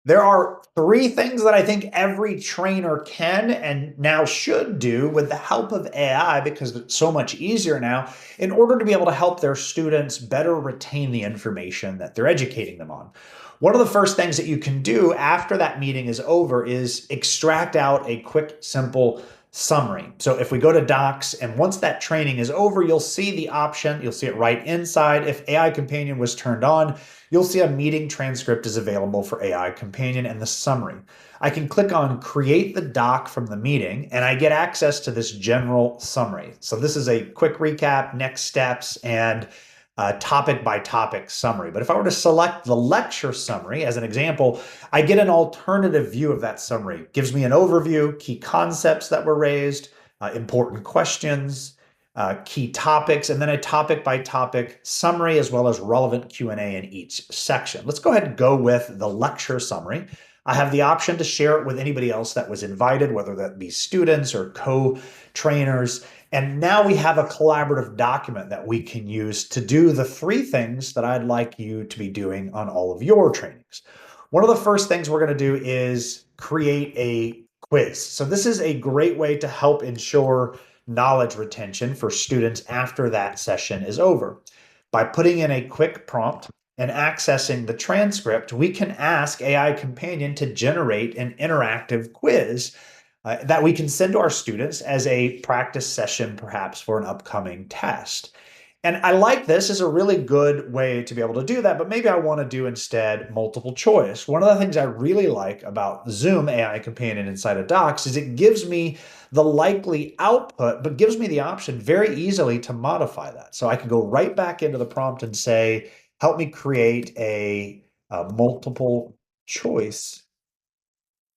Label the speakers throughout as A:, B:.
A: There are three things that I think every trainer can and now should do with the help of AI, because it's so much easier now, in order to be able to help their students better retain the information that they're educating them on. One of the first things that you can do after that meeting is over is extract out a quick, simple summary. So if we go to Docs, and once that training is over, you'll see the option, you'll see it right inside. If AI Companion was turned on, you'll see a meeting transcript is available for AI Companion and the summary. I can click on create the doc from the meeting and I get access to this general summary. So this is a quick recap, next steps, and topic by topic summary. But if I were to select the lecture summary as an example, I get an alternative view of that summary. It gives me an overview, key concepts that were raised, important questions, key topics, and then a topic by topic summary, as well as relevant Q&A in each section. Let's go ahead and go with the lecture summary. I have the option to share it with anybody else that was invited, whether that be students or co-trainers. And now we have a collaborative document that we can use to do the three things that I'd like you to be doing on all of your trainings. One of the first things we're going to do is create a quiz. So this is a great way to help ensure knowledge retention for students after that session is over. By putting in a quick prompt and accessing the transcript, we can ask AI Companion to generate an interactive quiz that we can send to our students as a practice session, perhaps for an upcoming test. And I like this as a really good way to be able to do that, but maybe I want to do instead multiple choice. One of the things I really like about Zoom AI Companion inside of Docs is it gives me the likely output, but gives me the option very easily to modify that. So I can go right back into the prompt and say, help me create a multiple choice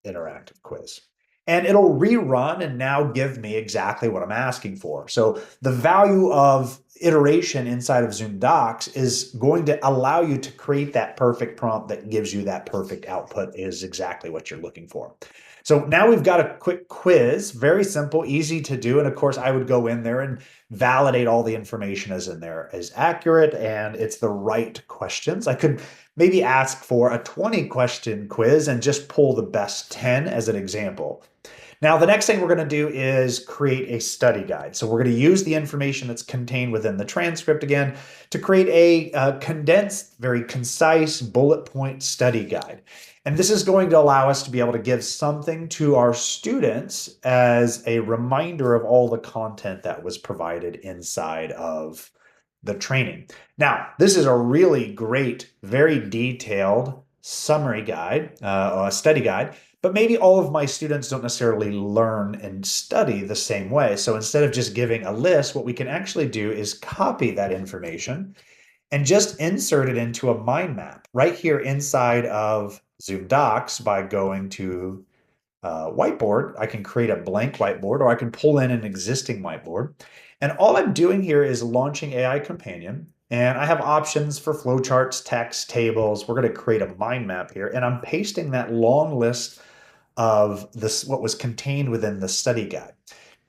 A: interactive quiz. And it'll rerun and now give me exactly what I'm asking for. So the value of iteration inside of Zoom Docs is going to allow you to create that perfect prompt that gives you that perfect output is exactly what you're looking for. So now we've got a quick quiz, very simple, easy to do. And of course, I would go in there and validate all the information is in there is accurate and it's the right questions. I could maybe ask for a 20-question quiz and just pull the best 10 as an example. Now, the next thing we're going to do is create a study guide. So we're going to use the information that's contained within the transcript again to create a condensed, very concise bullet point study guide. And this is going to allow us to be able to give something to our students as a reminder of all the content that was provided inside of the training. Now, this is a really great, very detailed summary guide, or a study guide, but maybe all of my students don't necessarily learn and study the same way. So instead of just giving a list, what we can actually do is copy that information and just insert it into a mind map right here inside of Zoom Docs by going to whiteboard. I can create a blank whiteboard or I can pull in an existing whiteboard. And all I'm doing here is launching AI Companion. And I have options for flowcharts, text, tables. We're going to create a mind map here. And I'm pasting that long list of this, what was contained within the study guide.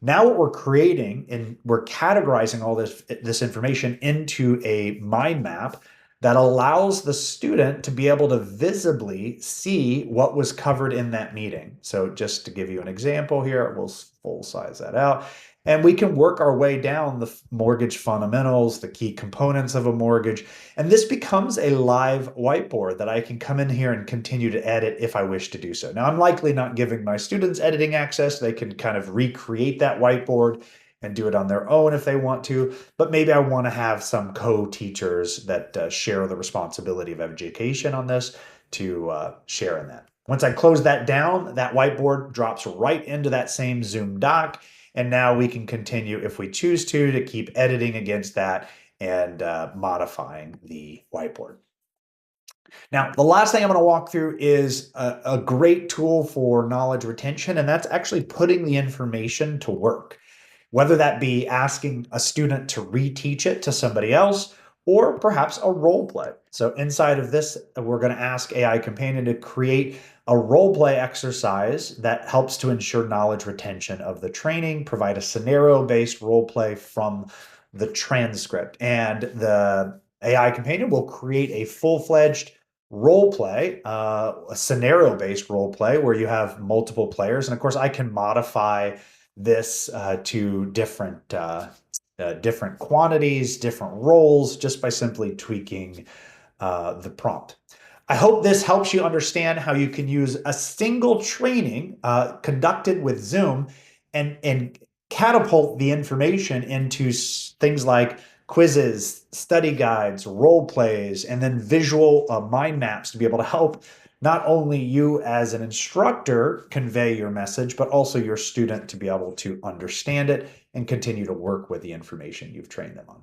A: Now what we're creating, and we're categorizing all this information into a mind map that allows the student to be able to visibly see what was covered in that meeting. So just to give you an example here, we'll full size that out. And we can work our way down the mortgage fundamentals, the key components of a mortgage. And this becomes a live whiteboard that I can come in here and continue to edit if I wish to do so. Now, I'm likely not giving my students editing access. They can kind of recreate that whiteboard and do it on their own if they want to. But maybe I want to have some co-teachers that share the responsibility of education on this to share in that. Once I close that down, that whiteboard drops right into that same Zoom doc. And now we can continue, if we choose to keep editing against that and modifying the whiteboard. Now, the last thing I'm going to walk through is a great tool for knowledge retention, and that's actually putting the information to work, whether that be asking a student to reteach it to somebody else or perhaps a role play. So inside of this, we're going to ask AI Companion to create a role play exercise that helps to ensure knowledge retention of the training, provide a scenario-based role play from the transcript. And the AI Companion will create a full-fledged role play, a scenario-based role play where you have multiple players. And of course, I can modify this to different quantities, different roles, just by simply tweaking the prompt. I hope this helps you understand how you can use a single training conducted with Zoom and catapult the information into things like quizzes, study guides, role plays, and then visual mind maps to be able to help not only you as an instructor convey your message, but also your student to be able to understand it and continue to work with the information you've trained them on.